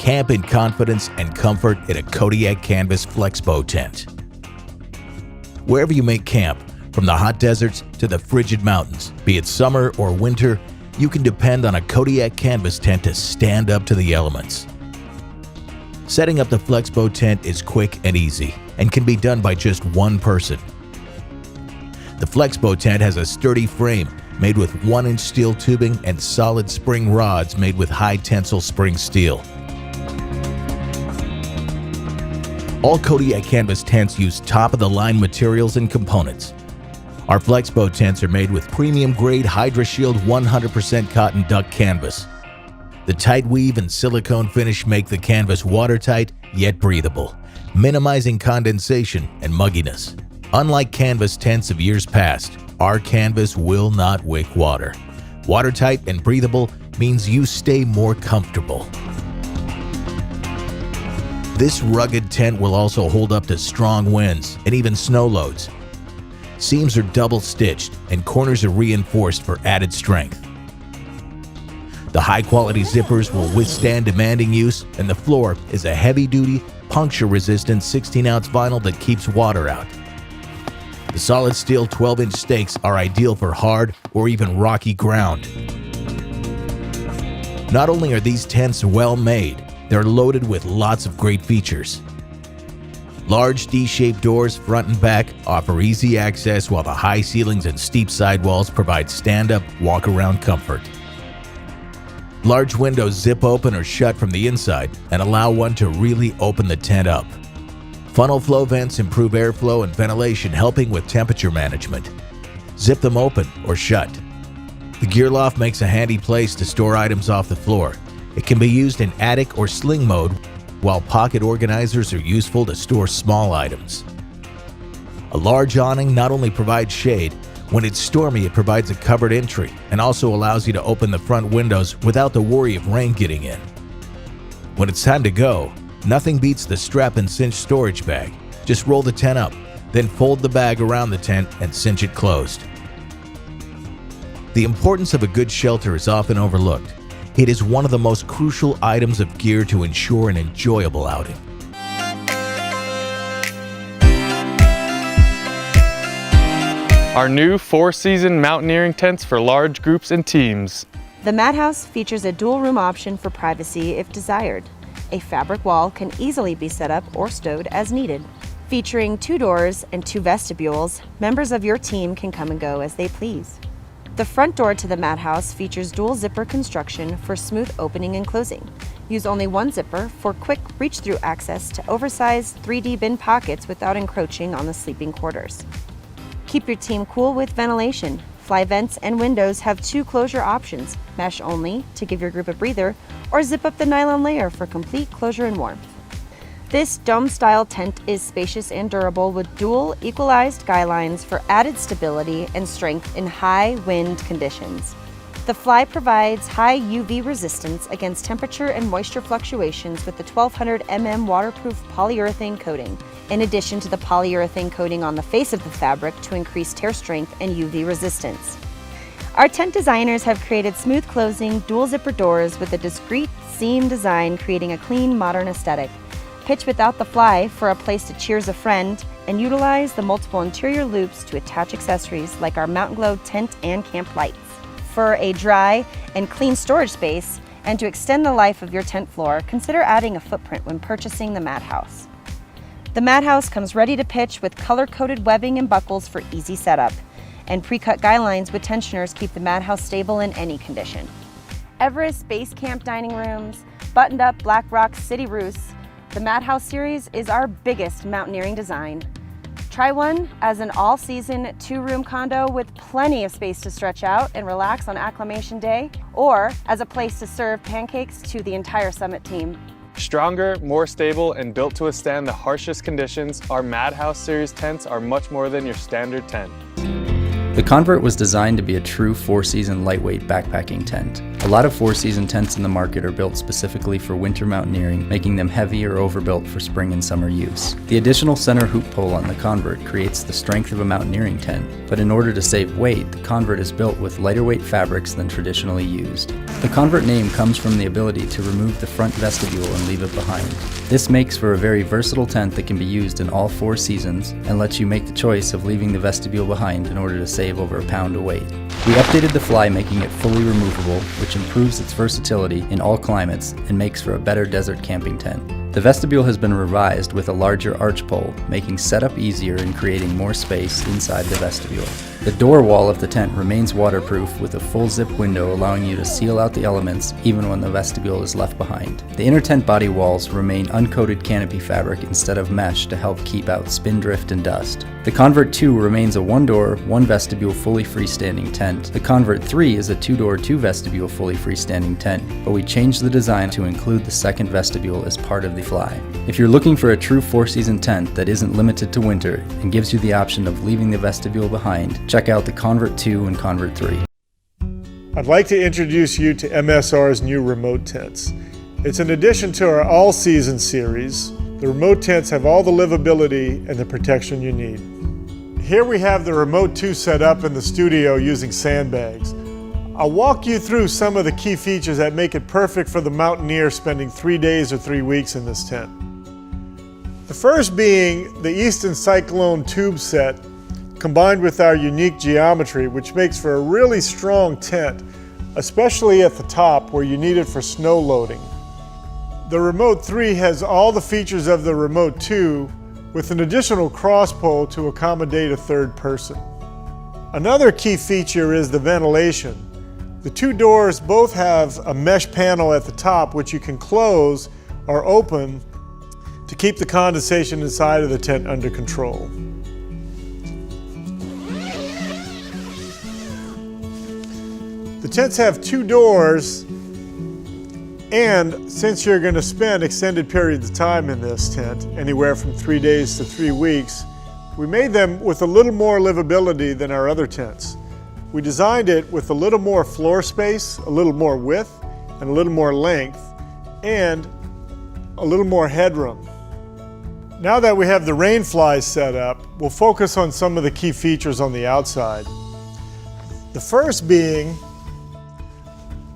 Camp in confidence and comfort in a Kodiak canvas Flexbow tent. Wherever you make camp, from the hot deserts to the frigid mountains, be it summer or winter, you can depend on a Kodiak canvas tent to stand up to the elements. Setting up the Flexbow tent is quick and easy and can be done by just one person. The Flexbow tent has a sturdy frame made with 1-inch steel tubing and solid spring rods made with high tensile spring steel. All Kodiak canvas tents use top-of-the-line materials and components. Our Flexbow tents are made with premium-grade HydraShield 100% cotton duck canvas. The tight weave and silicone finish make the canvas watertight yet breathable, minimizing condensation and mugginess. Unlike canvas tents of years past, our canvas will not wick water. Watertight and breathable means you stay more comfortable. This rugged tent will also hold up to strong winds and even snow loads. Seams are double-stitched and corners are reinforced for added strength. The high-quality zippers will withstand demanding use, and the floor is a heavy-duty, puncture-resistant 16-ounce vinyl that keeps water out. The solid steel 12-inch stakes are ideal for hard or even rocky ground. Not only are these tents well made, they're loaded with lots of great features. Large D-shaped doors front and back offer easy access, while the high ceilings and steep sidewalls provide stand-up, walk-around comfort. Large windows zip open or shut from the inside and allow one to really open the tent up. Funnel flow vents improve airflow and ventilation, helping with temperature management. Zip them open or shut. The gear loft makes a handy place to store items off the floor. It can be used in attic or sling mode, while pocket organizers are useful to store small items. A large awning not only provides shade, when it's stormy it provides a covered entry and also allows you to open the front windows without the worry of rain getting in. When it's time to go, nothing beats the strap and cinch storage bag. Just roll the tent up, then fold the bag around the tent and cinch it closed. The importance of a good shelter is often overlooked. It is one of the most crucial items of gear to ensure an enjoyable outing. Our new 4-season mountaineering tents for large groups and teams. The Mad House features a dual room option for privacy if desired. A fabric wall can easily be set up or stowed as needed. Featuring 2 doors and 2 vestibules, members of your team can come and go as they please. The front door to the Mad House features dual zipper construction for smooth opening and closing. Use only one zipper for quick reach-through access to oversized 3D bin pockets without encroaching on the sleeping quarters. Keep your team cool with ventilation. Fly vents and windows have 2 closure options, mesh only to give your group a breather, or zip up the nylon layer for complete closure and warmth. This dome-style tent is spacious and durable with dual equalized guy lines for added stability and strength in high wind conditions. The Fly provides high UV resistance against temperature and moisture fluctuations with the 1200 mm waterproof polyurethane coating, in addition to the polyurethane coating on the face of the fabric to increase tear strength and UV resistance. Our tent designers have created smooth closing dual zipper doors with a discreet seam design, creating a clean, modern aesthetic. Pitch without the Fly for a place to cheers a friend, and utilize the multiple interior loops to attach accessories like our Mountain Glow tent and camp lights. For a dry and clean storage space, and to extend the life of your tent floor, consider adding a footprint when purchasing the Mad House. The Mad House comes ready to pitch with color-coded webbing and buckles for easy setup, and pre-cut guy lines with tensioners keep the Mad House stable in any condition. Everest Base Camp dining rooms, buttoned-up Black Rock city roofs, the Mad House series is our biggest mountaineering design. Try one as an all-season 2-room condo with plenty of space to stretch out and relax on acclimation day, or as a place to serve pancakes to the entire summit team. Stronger, more stable, and built to withstand the harshest conditions, our Mad House series tents are much more than your standard tent. The Convert was designed to be a true 4-season lightweight backpacking tent, A lot of four-season tents in the market are built specifically for winter mountaineering, making them heavy or overbuilt for spring and summer use. The additional center hoop pole on the Convert creates the strength of a mountaineering tent, but in order to save weight, the Convert is built with lighter weight fabrics than traditionally used. The Convert name comes from the ability to remove the front vestibule and leave it behind. This makes for a very versatile tent that can be used in all 4 seasons and lets you make the choice of leaving the vestibule behind in order to save over a pound of weight. We updated the fly, making it fully removable, which improves its versatility in all climates and makes for a better desert camping tent. The vestibule has been revised with a larger arch pole, making setup easier and creating more space inside the vestibule. The door wall of the tent remains waterproof with a full zip window, allowing you to seal out the elements even when the vestibule is left behind. The inner tent body walls remain uncoated canopy fabric instead of mesh to help keep out spindrift and dust. The Convert 2 remains a 1-door, 1-vestibule fully freestanding tent. The Convert 3 is a 2-door, 2-vestibule fully freestanding tent, but we changed the design to include the second vestibule as part of the fly. If you're looking for a true 4-season tent that isn't limited to winter and gives you the option of leaving the vestibule behind, check out the Convert 2 and Convert 3. I'd like to introduce you to MSR's new remote tents. It's an addition to our all-season series. The remote tents have all the livability and the protection you need. Here we have the Remote 2 set up in the studio using sandbags. I'll walk you through some of the key features that make it perfect for the mountaineer spending 3 days or 3 weeks in this tent. The first being the Easton Cyclone tube set combined with our unique geometry, which makes for a really strong tent, especially at the top where you need it for snow loading. The Remote 3 has all the features of the Remote 2 with an additional cross pole to accommodate a third person. Another key feature is the ventilation. The 2 doors both have a mesh panel at the top which you can close or open to keep the condensation inside of the tent under control. The tents have 2 doors, and since you're going to spend extended periods of time in this tent, anywhere from 3 days to 3 weeks, we made them with a little more livability than our other tents. We designed it with a little more floor space, a little more width, and a little more length, and a little more headroom. Now that we have the rain flies set up, we'll focus on some of the key features on the outside. The first being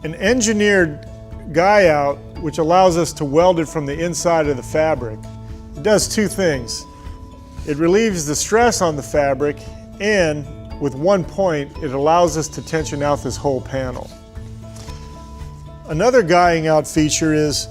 an engineered guy out which allows us to weld it from the inside of the fabric. It does 2 things. It relieves the stress on the fabric, and with 1 point it allows us to tension out this whole panel. Another guying out feature is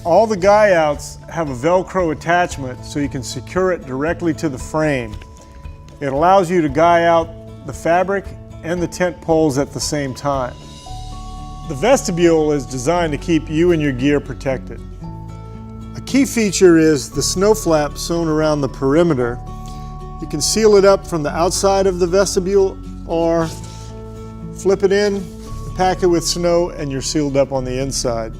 all the guy outs have a Velcro attachment so you can secure it directly to the frame. It allows you to guy out the fabric and the tent poles at the same time. The vestibule is designed to keep you and your gear protected. A key feature is the snow flap sewn around the perimeter. You can seal it up from the outside of the vestibule or flip it in, pack it with snow, and you're sealed up on the inside.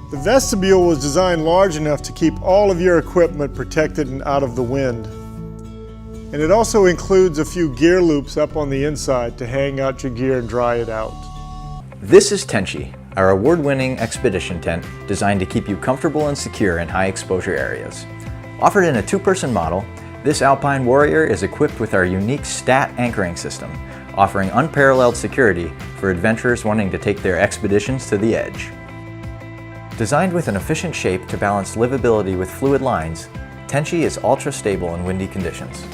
The vestibule was designed large enough to keep all of your equipment protected and out of the wind. And it also includes a few gear loops up on the inside to hang out your gear and dry it out. This is Tenshi, our award-winning expedition tent designed to keep you comfortable and secure in high-exposure areas. Offered in a 2-person model, this Alpine Warrior is equipped with our unique STAT anchoring system, offering unparalleled security for adventurers wanting to take their expeditions to the edge. Designed with an efficient shape to balance livability with fluid lines, Tenshi is ultra-stable in windy conditions.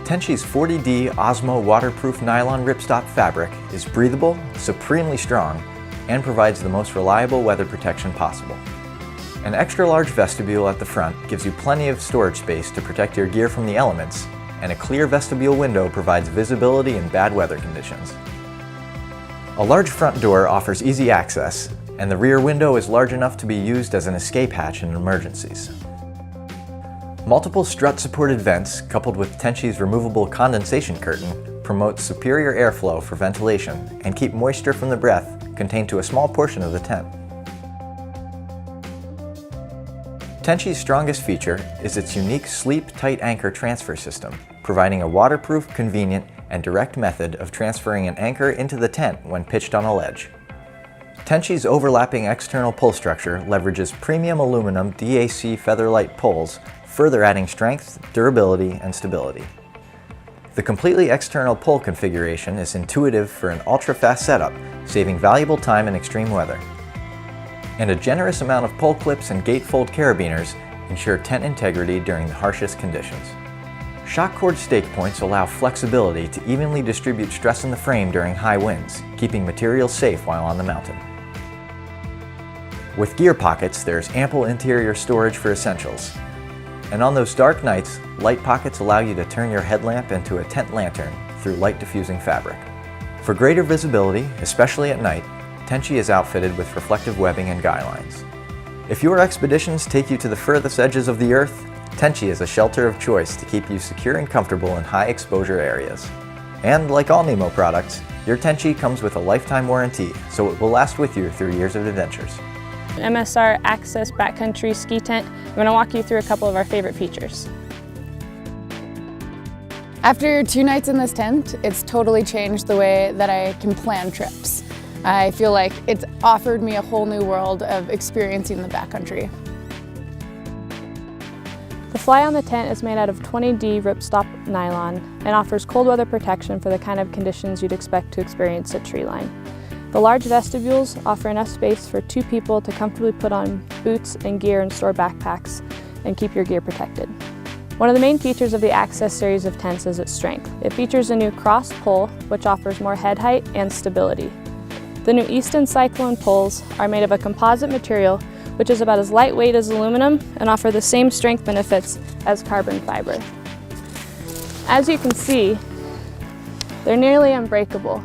Tenshi's 40D Osmo waterproof nylon ripstop fabric is breathable, supremely strong, and provides the most reliable weather protection possible. An extra-large vestibule at the front gives you plenty of storage space to protect your gear from the elements, and a clear vestibule window provides visibility in bad weather conditions. A large front door offers easy access, and the rear window is large enough to be used as an escape hatch in emergencies. Multiple strut-supported vents, coupled with Tenshi's removable condensation curtain, promote superior airflow for ventilation and keep moisture from the breath contained to a small portion of the tent. Tenshi's strongest feature is its unique sleep-tight anchor transfer system, providing a waterproof, convenient, and direct method of transferring an anchor into the tent when pitched on a ledge. Tenshi's overlapping external pull structure leverages premium aluminum DAC Featherlight pulls, further adding strength, durability, and stability. The completely external pull configuration is intuitive for an ultra-fast setup, saving valuable time in extreme weather. And a generous amount of pull clips and gatefold carabiners ensure tent integrity during the harshest conditions. Shock cord stake points allow flexibility to evenly distribute stress in the frame during high winds, keeping materials safe while on the mountain. With gear pockets, there's ample interior storage for essentials. And on those dark nights, light pockets allow you to turn your headlamp into a tent lantern through light diffusing fabric. For greater visibility, especially at night, Tenshi is outfitted with reflective webbing and guy lines. If your expeditions take you to the furthest edges of the earth, Tenshi is a shelter of choice to keep you secure and comfortable in high exposure areas. And like all NEMO products, your Tenshi comes with a lifetime warranty, so it will last with you through years of adventures. MSR Access Backcountry Ski Tent. I'm going to walk you through a couple of our favorite features. After 2 nights in this tent, it's totally changed the way that I can plan trips. I feel like it's offered me a whole new world of experiencing the backcountry. The fly on the tent is made out of 20D ripstop nylon and offers cold weather protection for the kind of conditions you'd expect to experience at treeline. The large vestibules offer enough space for 2 people to comfortably put on boots and gear and store backpacks and keep your gear protected. One of the main features of the Access series of tents is its strength. It features a new cross pull, which offers more head height and stability. The new Easton Cyclone pulls are made of a composite material, which is about as lightweight as aluminum and offer the same strength benefits as carbon fiber. As you can see, they're nearly unbreakable.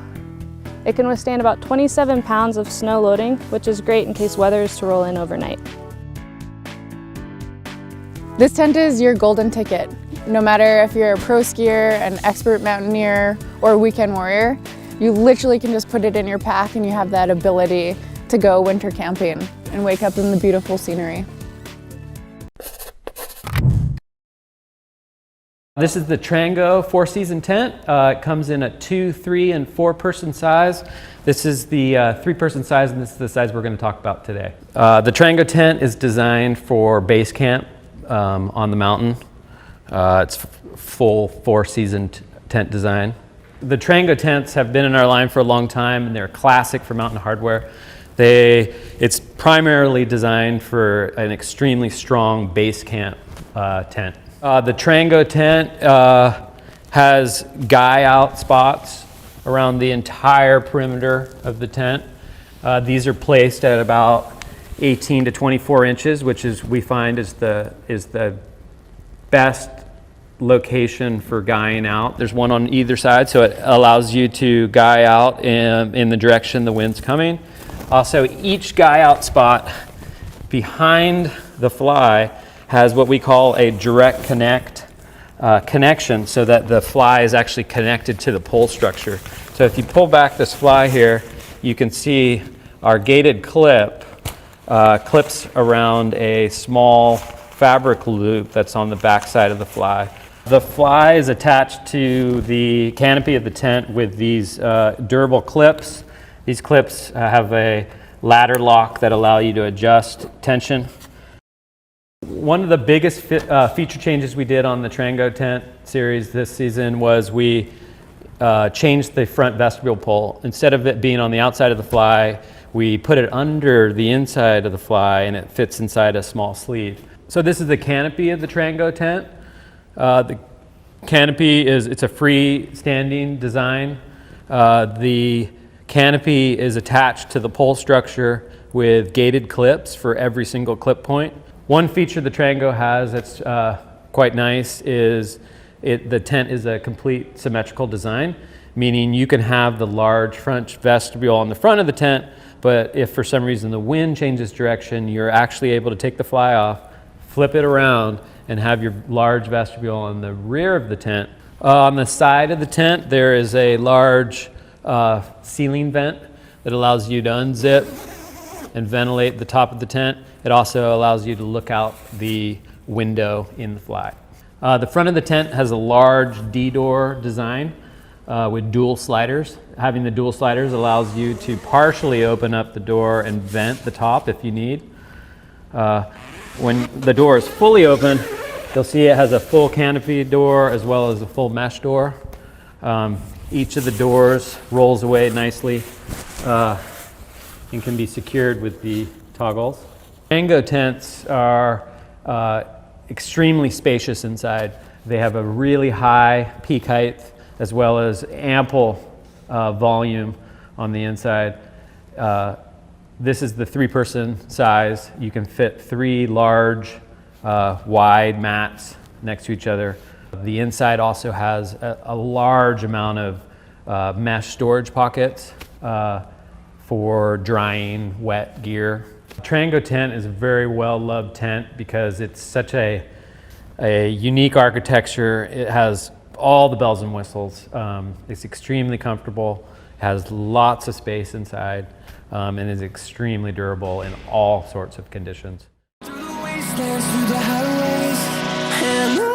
It can withstand about 27 pounds of snow loading, which is great in case weather is to roll in overnight. This tent is your golden ticket. No matter if you're a pro skier, an expert mountaineer, or a weekend warrior, you literally can just put it in your pack and you have that ability to go winter camping and wake up in the beautiful scenery. This is the Trango 4-season tent. It comes in a 2, 3, and 4-person size. This is the 3-person size, and this is the size we're going to talk about today. The Trango tent is designed for base camp on the mountain. It's full 4-season tent design. The Trango tents have been in our line for a long time, and they're classic for mountain hardware. It's primarily designed for an extremely strong base camp tent. The Trango tent has guy out spots around the entire perimeter of the tent. These are placed at about 18 to 24 inches, which is we find is the best location for guying out. There's one on either side, so it allows you to guy out in the direction the wind's coming. Also, each guy out spot behind the fly has what we call a direct connection, so that the fly is actually connected to the pole structure. So if you pull back this fly here, you can see our gated clip clips around a small fabric loop that's on the back side of the fly. The fly is attached to the canopy of the tent with these durable clips. These clips have a ladder lock that allow you to adjust tension. One of the biggest feature changes we did on the Trango tent series this season was we changed the front vestibule pole. Instead of it being on the outside of the fly, we put it under the inside of the fly, and it fits inside a small sleeve. So this is the canopy of the Trango tent. The canopy it's a freestanding design. The canopy is attached to the pole structure with gated clips for every single clip point. One feature the Trango has that's quite nice is the tent is a complete symmetrical design, meaning you can have the large front vestibule on the front of the tent, but if for some reason the wind changes direction, you're actually able to take the fly off, flip it around, and have your large vestibule on the rear of the tent. On the side of the tent, there is a large ceiling vent that allows you to unzip and ventilate the top of the tent. It also allows you to look out the window in the fly. The front of the tent has a large D-door design with dual sliders. Having the dual sliders allows you to partially open up the door and vent the top if you need. When the door is fully open, you'll see it has a full canopy door as well as a full mesh door. Each of the doors rolls away nicely and can be secured with the toggles. Trango tents are extremely spacious inside. They have a really high peak height as well as ample volume on the inside. This is the 3-person size. You can fit 3 large, wide mats next to each other. The inside also has a large amount of mesh storage pockets for drying wet gear. Trango tent is a very well-loved tent because it's such a unique architecture. It has all the bells and whistles. It's extremely comfortable, has lots of space inside, and is extremely durable in all sorts of conditions. Through the wastelands, through the highways, and